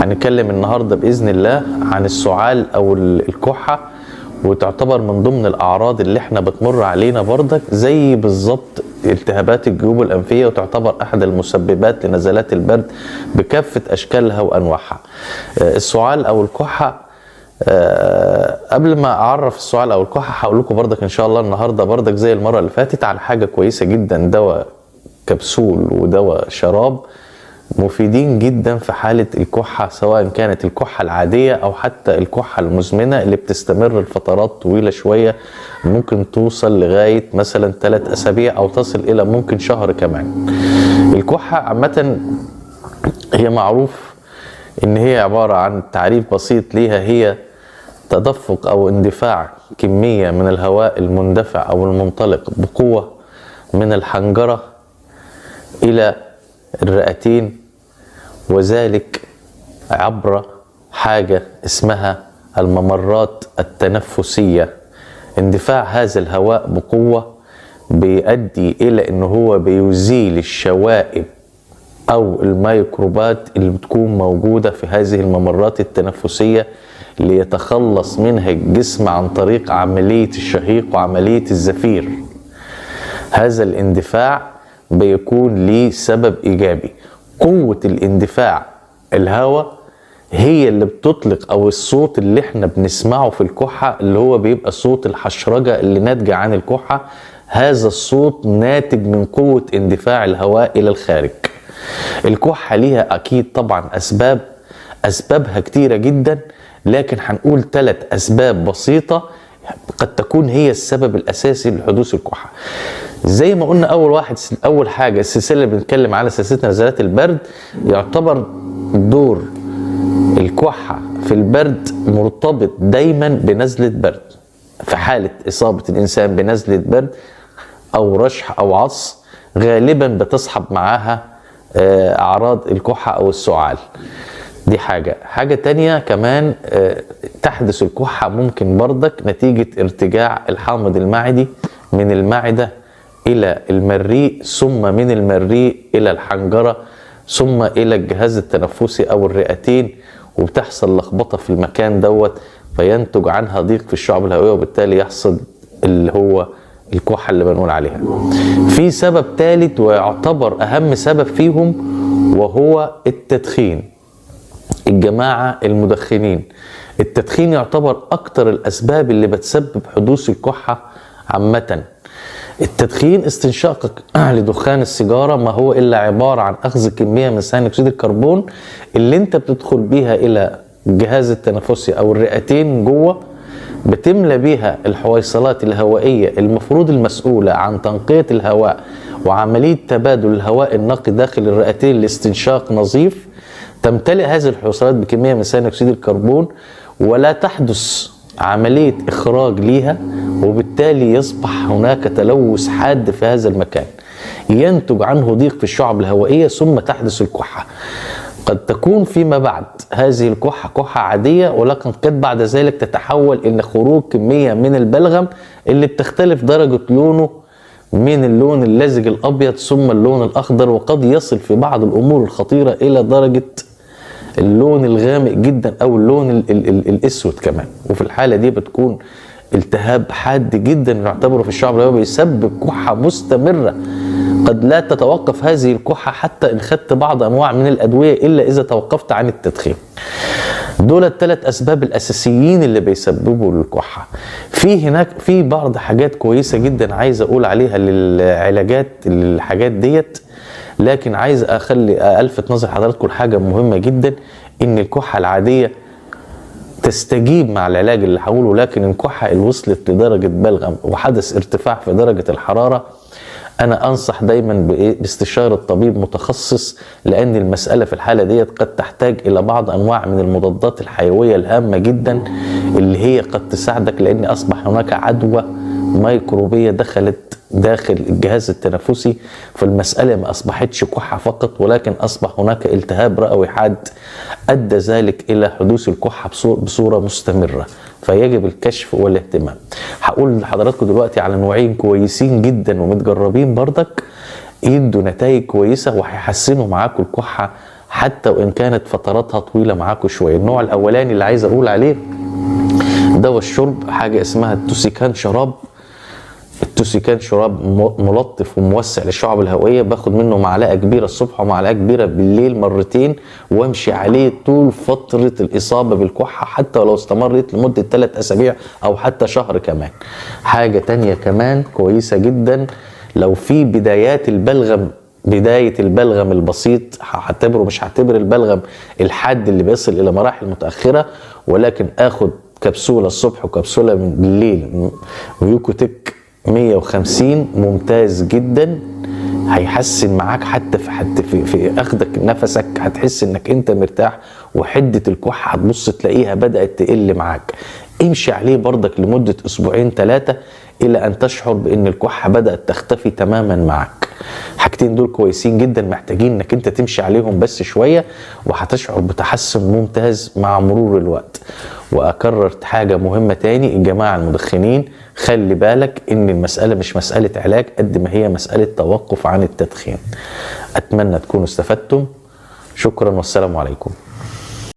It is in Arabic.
هنتكلم النهارده باذن الله عن السعال او الكحه، وتعتبر من ضمن الاعراض اللي احنا بتمر علينا برضك زي بالظبط التهابات الجيوب الانفيه، وتعتبر احد المسببات لنزلات البرد بكافه اشكالها وانواعها. السعال او الكحه، قبل ما اعرف السعال او الكحه هقول لكم برضك ان شاء الله النهارده برضك زي المره اللي فاتت على حاجه كويسه جدا، دواء كبسول ودواء شراب مفيدين جدا في حالة الكحة، سواء كانت الكحة العادية أو حتى الكحة المزمنة اللي بتستمر لفترات طويلة شوية، ممكن توصل لغاية مثلا 3 أسابيع أو تصل إلى ممكن شهر كمان. الكحة عامة هي معروف إن هي عبارة عن تعريف بسيط ليها، هي تدفق أو اندفاع كمية من الهواء المندفع أو المنطلق بقوة من الحنجرة إلى الرئتين، وذلك عبر حاجة اسمها الممرات التنفسية. اندفاع هذا الهواء بقوة بيؤدي إلى أنه هو بيزيل الشوائب أو الميكروبات اللي بتكون موجودة في هذه الممرات التنفسية، ليتخلص منها الجسم عن طريق عملية الشهيق وعملية الزفير. هذا الاندفاع بيكون ليه سبب إيجابي. قوة الاندفاع الهواء هي اللي بتطلق، أو الصوت اللي احنا بنسمعه في الكحة اللي هو بيبقى صوت الحشرجة اللي ناتجة عن الكحة، هذا الصوت ناتج من قوة اندفاع الهواء إلى الخارج. الكحة ليها أكيد طبعا أسبابها كتيرة جدا، لكن هنقول 3 أسباب بسيطة قد تكون هي السبب الأساسي لحدوث الكحة. زي ما قلنا أول حاجة السلسلة اللي بنتكلم على سلسلة نزلات البرد، يعتبر دور الكحة في البرد مرتبط دايما بنزلة برد. في حالة إصابة الإنسان بنزلة برد أو رشح أو عطس، غالبا بتصحب معاها أعراض الكحة أو السعال. دي حاجة تانية كمان، تحدث الكحة ممكن برضك نتيجة ارتجاع الحامض المعدي من المعدة إلى المريء، ثم من المريء إلى الحنجرة، ثم إلى الجهاز التنفسي أو الرئتين، وبتحصل لخبطة في المكان دوت، فينتج عنها ضيق في الشعب الهوائية، وبالتالي يحصل اللي هو الكحة اللي بنقول عليها. في سبب ثالث ويعتبر أهم سبب فيهم، وهو التدخين. الجماعة المدخنين، التدخين يعتبر أكتر الأسباب اللي بتسبب حدوث الكحة عامة. التدخين استنشاقك لدخان السيجارة ما هو إلا عبارة عن أخذ كمية من ثاني أكسيد الكربون اللي أنت بتدخل بيها إلى الجهاز التنفسي أو الرئتين جوه، بتملى بيها الحويصلات الهوائية المفروض المسؤولة عن تنقية الهواء وعملية تبادل الهواء النقي داخل الرئتين لاستنشاق نظيف. تمتلئ هذه الحويصلات بكمية من ثاني أكسيد الكربون، ولا تحدث عملية إخراج ليها، وبالتالي يصبح هناك تلوث حاد في هذا المكان، ينتج عنه ضيق في الشعب الهوائية، ثم تحدث الكحة. قد تكون فيما بعد هذه الكحة كحة عادية، ولكن قد بعد ذلك تتحول إلى خروج كمية من البلغم اللي بتختلف درجة لونه من اللون اللزج الأبيض ثم اللون الأخضر، وقد يصل في بعض الأمور الخطيرة إلى درجة اللون الغامق جدا أو اللون الأسود كمان. وفي الحالة دي بتكون التهاب حاد جدا نعتبره في الشعب الهوائي، بيسبب كحة مستمرة قد لا تتوقف هذه الكحة حتى إن خدت بعض أنواع من الأدوية، إلا إذا توقفت عن التدخين. دول ال3 أسباب الأساسيين اللي بيسببوا للكحة. في بعض حاجات كويسة جدا عايز أقول عليها للعلاجات الحاجات ديت، لكن عايز ألفت نظر حضراتكم لحاجة مهمة جدا، إن الكحة العادية تستجيب مع العلاج اللي هقوله، لكن الكحة اللي وصلت لدرجة بلغم وحدث ارتفاع في درجة الحرارة، أنا أنصح دايما باستشارة طبيب متخصص، لأن المسألة في الحالة ديت قد تحتاج إلى بعض أنواع من المضادات الحيوية الهامة جدا اللي هي قد تساعدك، لأن أصبح هناك عدوى ميكروبية دخلت داخل الجهاز التنفسي. فالمسألة ما أصبحتش كحة فقط، ولكن أصبح هناك التهاب رئوي حاد أدى ذلك إلى حدوث الكحة بصورة مستمرة، فيجب الكشف والاهتمام. هقول لحضراتكم دلوقتي على نوعين كويسين جدا ومتجربين بردك، يدوا نتائج كويسة وهيحسنوا معاكم الكحة حتى وان كانت فتراتها طويله معاكم شويه. النوع الاولاني اللي عايز اقول عليه دواء الشرب، حاجه اسمها التوسيكان شراب. التوسيكان شراب ملطف وموسع للشعب الهوائيه، باخد منه معلقه كبيره الصبح ومعلقه كبيره بالليل مرتين، وامشي عليه طول فتره الاصابه بالكحه، حتى ولو استمرت لمده 3 اسابيع او حتى شهر كمان. حاجه تانية كمان كويسه جدا، لو في بدايات البلغم، بداية البلغم البسيط، مش هعتبر البلغم الحاد اللي بيصل إلى مراحل متأخرة، ولكن آخد كبسولة الصبح وكبسولة من بالليل ويوكوتك 150 ممتاز جدا، هيحسن معاك حتى في اخدك نفسك، هتحس انك انت مرتاح، وحدة الكحة هتبص تلاقيها بدأت تقل معاك. امشي عليه برضك لمدة 2-3 الى ان تشعر بان الكحة بدأت تختفي تماما معاك. حاجتين دول كويسين جدا، محتاجين انك انت تمشي عليهم بس شوية، وهتشعر بتحسن ممتاز مع مرور الوقت. واكرر حاجة مهمة تاني، الجماعة المدخنين خلي بالك ان المسألة مش مسألة علاج قد ما هي مسألة توقف عن التدخين. اتمنى تكونوا استفدتم. شكرا والسلام عليكم.